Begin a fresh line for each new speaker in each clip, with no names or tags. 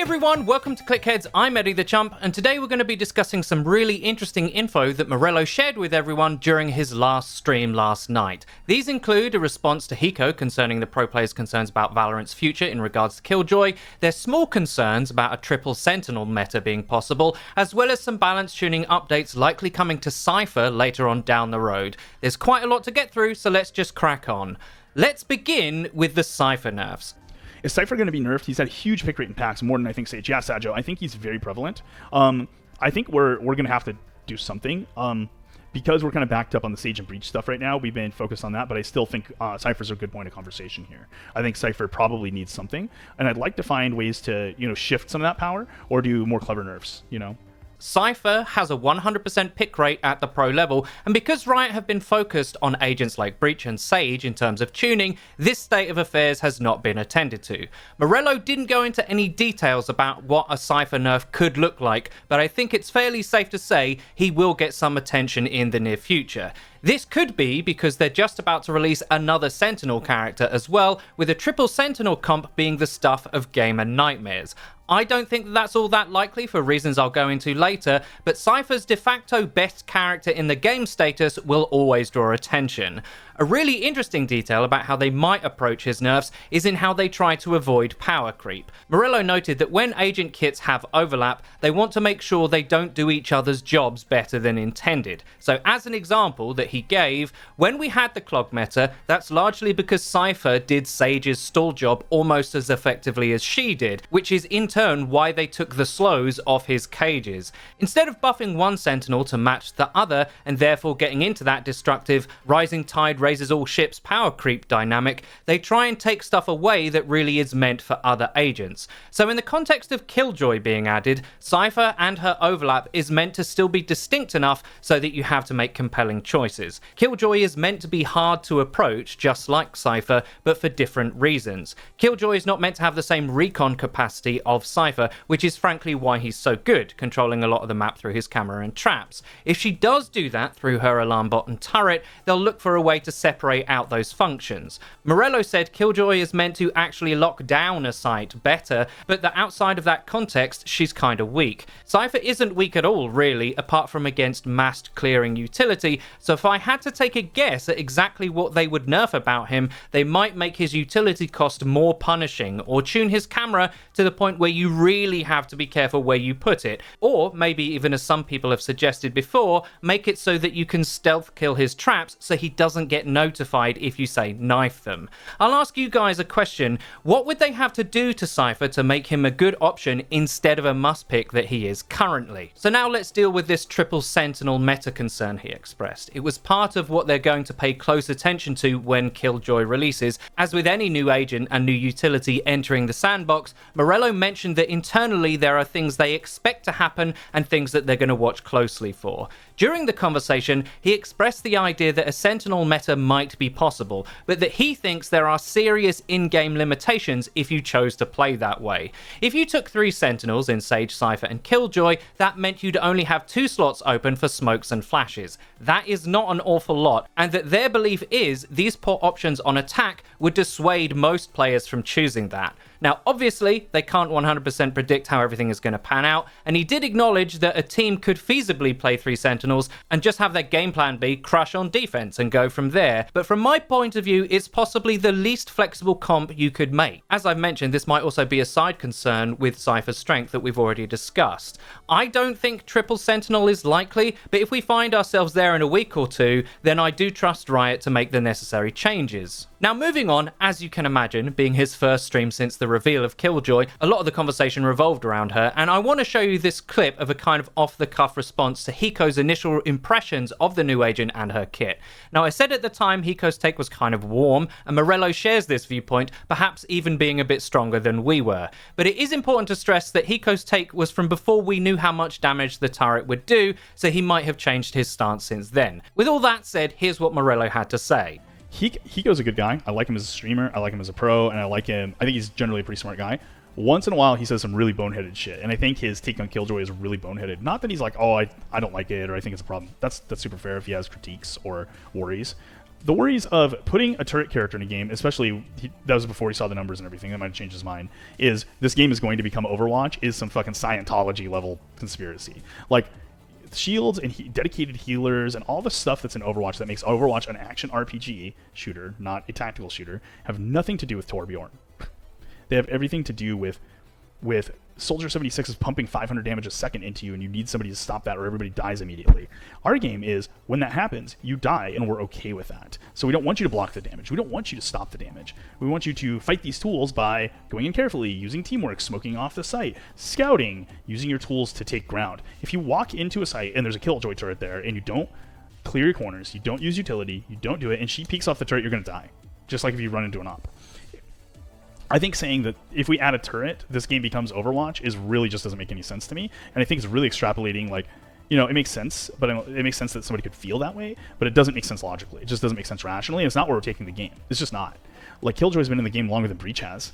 everyone, welcome to Clickheads. I'm Eddie the Chump, and today we're going to be discussing some really interesting info that Morello shared with everyone during his last stream last night. These include a response to Hiko concerning the pro players' concerns about Valorant's future in regards to Killjoy, their small concerns about a triple Sentinel meta being possible, as well as some balance tuning updates likely coming to Cypher later on down the road. There's quite a lot to get through, so let's just crack on. Let's begin with the Cypher nerfs.
Is Cypher going to be nerfed? He's had huge pick rate in packs, more than I think Sage. Yeah, Sajo, I think he's very prevalent. I think we're going to have to do something. Because we're kind of backed up on the Sage and Breach stuff right now, we've been focused on that, but I still think Cypher's a good point of conversation here. I think Cypher probably needs something, and I'd like to find ways to, shift some of that power or do more clever nerfs,
Cypher has a 100% pick rate at the pro level, and because Riot have been focused on agents like Breach and Sage in terms of tuning, this state of affairs has not been attended to. Morello didn't go into any details about what a Cypher nerf could look like, but I think it's fairly safe to say he will get some attention in the near future. This could be because they're just about to release another Sentinel character as well, with a triple Sentinel comp being the stuff of gamer nightmares. I don't think that's all that likely for reasons I'll go into later, but Cypher's de facto best character in the game status will always draw attention. A really interesting detail about how they might approach his nerfs is in how they try to avoid power creep. Morello noted that when agent kits have overlap, they want to make sure they don't do each other's jobs better than intended. So as an example that he gave, when we had the clog meta, that's largely because Cypher did Sage's stall job almost as effectively as she did, which is in turn why they took the slows off his cages. Instead of buffing one Sentinel to match the other, and therefore getting into that destructive rising tide raises all ships power creep dynamic, they try and take stuff away that really is meant for other agents. So in the context of Killjoy being added, Cypher and her overlap is meant to still be distinct enough so that you have to make compelling choices. Killjoy is meant to be hard to approach, just like Cypher, but for different reasons. Killjoy is not meant to have the same recon capacity of Cypher, which is frankly why he's so good, controlling a lot of the map through his camera and traps. If she does do that through her alarm bot and turret, they'll look for a way to separate out those functions. Morello said Killjoy is meant to actually lock down a site better, but that outside of that context, she's kinda weak. Cypher isn't weak at all, really, apart from against masked clearing utility, so if I had to take a guess at exactly what they would nerf about him, they might make his utility cost more punishing, or tune his camera to the point where you really have to be careful where you put it, or maybe even, as some people have suggested before, make it so that you can stealth kill his traps so he doesn't get notified if you say knife them. I'll ask you guys a question: what would they have to do to Cypher to make him a good option instead of a must pick that he is currently? So now let's deal with this triple Sentinel meta concern he expressed. It was part of what they're going to pay close attention to when Killjoy releases. As with any new agent and new utility entering the sandbox, Morello mentioned that internally there are things they expect to happen and things that they're going to watch closely for. During the conversation, he expressed the idea that a Sentinel meta might be possible, but that he thinks there are serious in-game limitations if you chose to play that way. If you took 3 Sentinels in Sage, Cypher and Killjoy, that meant you'd only have 2 slots open for smokes and flashes. That is not an awful lot, and that their belief is these poor options on attack would dissuade most players from choosing that. Now, obviously, they can't 100% predict how everything is going to pan out, and he did acknowledge that a team could feasibly play 3 Sentinels and just have their game plan be crush on defense and go from there. But from my point of view, it's possibly the least flexible comp you could make. As I've mentioned, this might also be a side concern with Cypher's strength that we've already discussed. I don't think triple Sentinel is likely, but if we find ourselves there in a week or two, then I do trust Riot to make the necessary changes. Now, moving on, as you can imagine, being his first stream since the reveal of Killjoy, a lot of the conversation revolved around her, and I want to show you this clip of a kind of off-the-cuff response to Hiko's initial impressions of the new agent and her kit. Now, I said at the time Hiko's take was kind of warm, and Morello shares this viewpoint, perhaps even being a bit stronger than we were. But it is important to stress that Hiko's take was from before we knew how much damage the turret would do, so he might have changed his stance since then. With all that said, here's what Morello had to say.
Hiko's a good guy. I like him as a streamer. I like him as a pro, and I think he's generally a pretty smart guy. Once in a while, he says some really boneheaded shit, and I think his take on Killjoy is really boneheaded. Not that he's like, oh, I don't like it, or I think it's a problem. That's super fair if he has critiques or worries. the worries of putting a turret character in a game, especially that was before he saw the numbers and everything, that might have changed his mind, is this game is going to become Overwatch, is some fucking Scientology level conspiracy. Like, shields and dedicated healers and all the stuff that's in Overwatch that makes Overwatch an action RPG shooter, not a tactical shooter, have nothing to do with Torbjorn. They have everything to do with Soldier 76 is pumping 500 damage a second into you, and you need somebody to stop that or everybody dies immediately. Our game is, when that happens, you die, and we're okay with that. So we don't want you to block the damage. We don't want you to stop the damage. We want you to fight these tools by going in carefully, using teamwork, smoking off the site, scouting, using your tools to take ground. If you walk into a site and there's a Killjoy turret there, and you don't clear your corners, you don't use utility, you don't do it, and she peeks off the turret, you're going to die. Just like if you run into an op. I think saying that if we add a turret, this game becomes Overwatch is really just doesn't make any sense to me. And I think it's really extrapolating, like, you know, it makes sense, but it makes sense that somebody could feel that way, but it doesn't make sense logically. It just doesn't make sense rationally, and it's not where we're taking the game. It's just not. Like, Killjoy's been in the game longer than Breach has.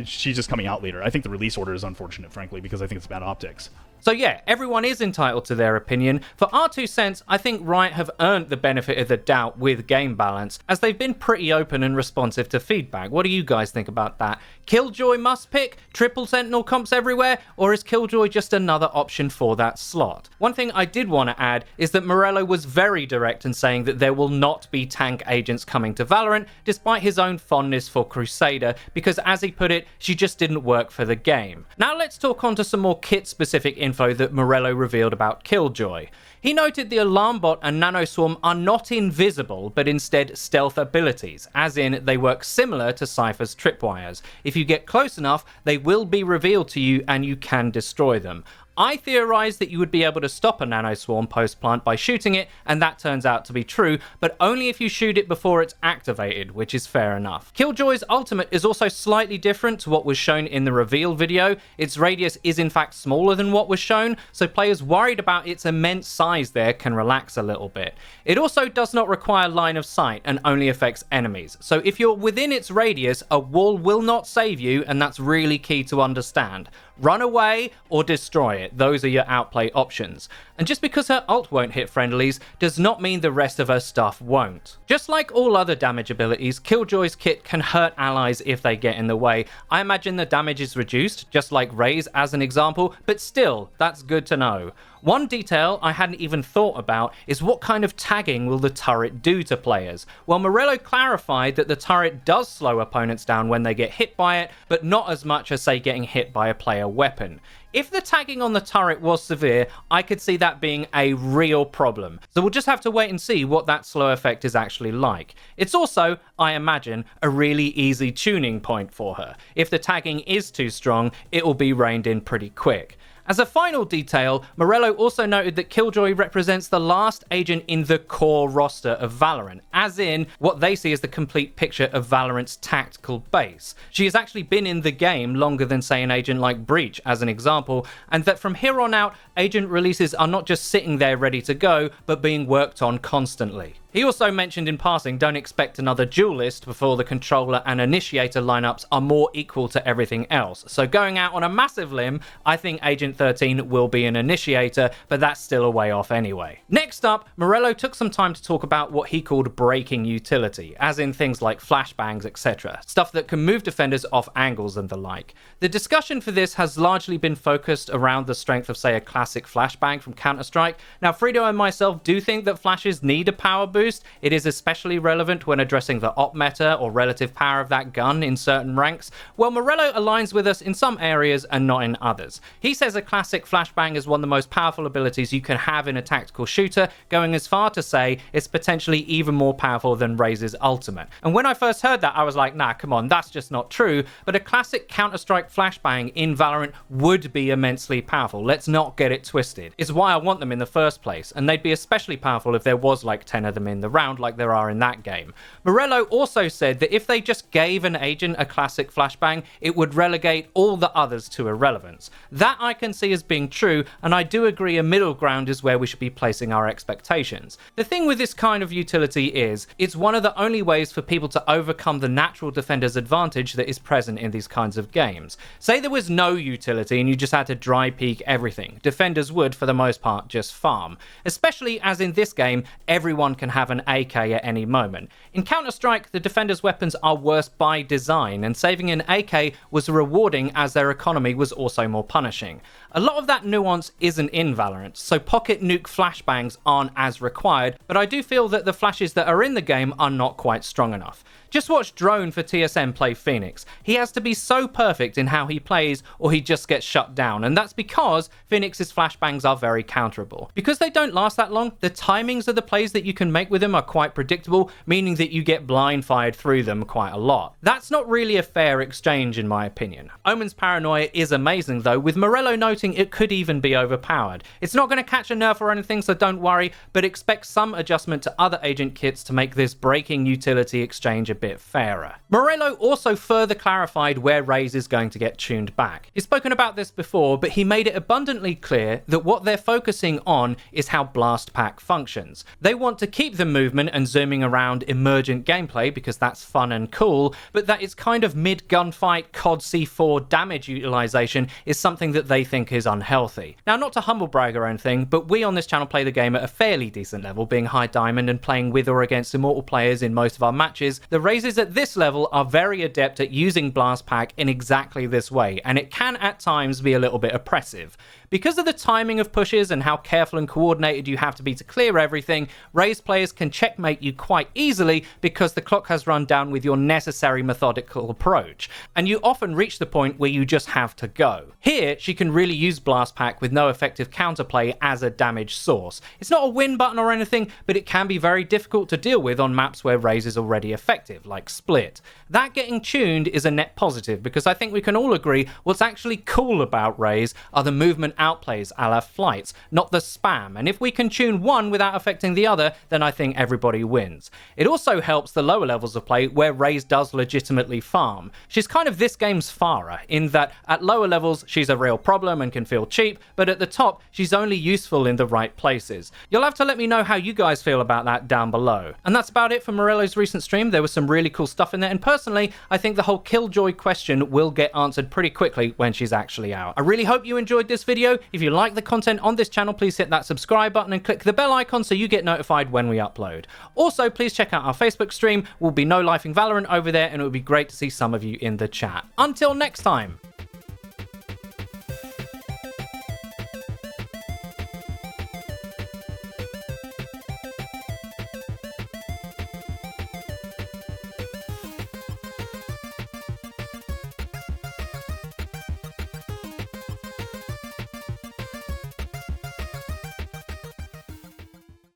She's just coming out later. I think the release order is unfortunate, frankly, because I think it's bad optics.
So yeah, everyone is entitled to their opinion. For our 2 cents, I think Riot have earned the benefit of the doubt with game balance, as they've been pretty open and responsive to feedback. What do you guys think about that? Killjoy must pick? Triple Sentinel comps everywhere? Or is Killjoy just another option for that slot? One thing I did want to add is that Morello was very direct in saying that there will not be tank agents coming to Valorant, despite his own fondness for Crusader, because as he put it, she just didn't work for the game. Now let's talk on to some more kit-specific info that Morello revealed about Killjoy. He noted the Alarm Bot and Nanoswarm are not invisible, but instead stealth abilities, as in they work similar to Cypher's tripwires. If you get close enough, they will be revealed to you and you can destroy them. I theorized that you would be able to stop a nanoswarm post-plant by shooting it, and that turns out to be true, but only if you shoot it before it's activated, which is fair enough. Killjoy's ultimate is also slightly different to what was shown in the reveal video. Its radius is in fact smaller than what was shown, so players worried about its immense size there can relax a little bit. It also does not require line of sight and only affects enemies, so if you're within its radius, a wall will not save you, and that's really key to understand. Run away or destroy it. Those are your outplay options. And just because her ult won't hit friendlies does not mean the rest of her stuff won't. Just like all other damage abilities, Killjoy's kit can hurt allies if they get in the way. I imagine the damage is reduced, just like Raze as an example, but still, that's good to know. One detail I hadn't even thought about is what kind of tagging will the turret do to players? Well, Morello clarified that the turret does slow opponents down when they get hit by it, but not as much as, say, getting hit by a player weapon. If the tagging on the turret was severe, I could see that being a real problem. So we'll just have to wait and see what that slow effect is actually like. It's also, I imagine, a really easy tuning point for her. If the tagging is too strong, it will be reined in pretty quick. As a final detail, Morello also noted that Killjoy represents the last agent in the core roster of Valorant, as in what they see as the complete picture of Valorant's tactical base. She has actually been in the game longer than, say, an agent like Breach, as an example, and that from here on out, agent releases are not just sitting there ready to go, but being worked on constantly. He also mentioned in passing, don't expect another duelist before the controller and initiator lineups are more equal to everything else. So going out on a massive limb, I think Agent 13 will be an initiator, but that's still a way off anyway. Next up, Morello took some time to talk about what he called breaking utility, as in things like flashbangs, etc. Stuff that can move defenders off angles and the like. The discussion for this has largely been focused around the strength of, say, a classic flashbang from Counter-Strike. Now, Frito and myself do think that flashes need a power boost. It is especially relevant when addressing the op meta or relative power of that gun in certain ranks. Well, Morello aligns with us in some areas and not in others. He says a classic flashbang is one of the most powerful abilities you can have in a tactical shooter, going as far to say it's potentially even more powerful than Raze's ultimate. And when I first heard that, I was like, nah, come on, that's just not true. But a classic Counter-Strike flashbang in Valorant would be immensely powerful. Let's not get it twisted. It's why I want them in the first place, and they'd be especially powerful if there was like 10 of them in the round like there are in that game. Morello also said that if they just gave an agent a classic flashbang, it would relegate all the others to irrelevance. That I can see as being true, and I do agree a middle ground is where we should be placing our expectations. The thing with this kind of utility is, it's one of the only ways for people to overcome the natural defender's advantage that is present in these kinds of games. Say there was no utility and you just had to dry peek everything. Defenders would, for the most part, just farm. Especially as in this game, everyone can have have an AK at any moment. In Counter-Strike, the defenders' weapons are worse by design, and saving an AK was rewarding as their economy was also more punishing. A lot of that nuance isn't in Valorant, so pocket nuke flashbangs aren't as required, but I do feel that the flashes that are in the game are not quite strong enough. Just watch Drone for TSM play Phoenix. He has to be so perfect in how he plays or he just gets shut down, and that's because Phoenix's flashbangs are very counterable. Because they don't last that long, the timings of the plays that you can make with them are quite predictable, meaning that you get blind fired through them quite a lot. That's not really a fair exchange in my opinion. Omen's paranoia is amazing though, with Morello noting it could even be overpowered. It's not going to catch a nerf or anything, so don't worry, but expect some adjustment to other agent kits to make this breaking utility exchange a bit fairer. Morello also further clarified where Raze is going to get tuned back. He's spoken about this before, but he made it abundantly clear that what they're focusing on is how Blast Pack functions. They want to keep the movement and zooming around emergent gameplay because that's fun and cool, but that it's kind of mid-gunfight COD C4 damage utilization is something that they think is unhealthy. Now, not to humble brag or anything, but we on this channel play the game at a fairly decent level, being high diamond and playing with or against immortal players in most of our matches. The Razes at this level are very adept at using Blast Pack in exactly this way, and it can at times be a little bit oppressive. Because of the timing of pushes and how careful and coordinated you have to be to clear everything, Raze players can checkmate you quite easily because the clock has run down with your necessary methodical approach, and you often reach the point where you just have to go. Here, she can really use Blast Pack with no effective counterplay as a damage source. It's not a win button or anything, but it can be very difficult to deal with on maps where Raze is already effective, like Split. That getting tuned is a net positive, because I think we can all agree what's actually cool about Raze are the movement outplays a la Flights, not the spam, and if we can tune one without affecting the other, then I think everybody wins. It also helps the lower levels of play where Raze does legitimately farm. She's kind of this game's Pharah, in that at lower levels she's a real problem and can feel cheap, but at the top she's only useful in the right places. You'll have to let me know how you guys feel about that down below. And that's about it for Morello's recent stream. There was some really cool stuff in there, and personally I think the whole Killjoy question will get answered pretty quickly when she's actually out. I really hope you enjoyed this video. If you like the content on this channel, please hit that subscribe button and click the bell icon so you get notified when we upload. Also, please check out our Facebook stream. We'll be no lifing Valorant over there, and it would be great to see some of you in the chat. Until next time.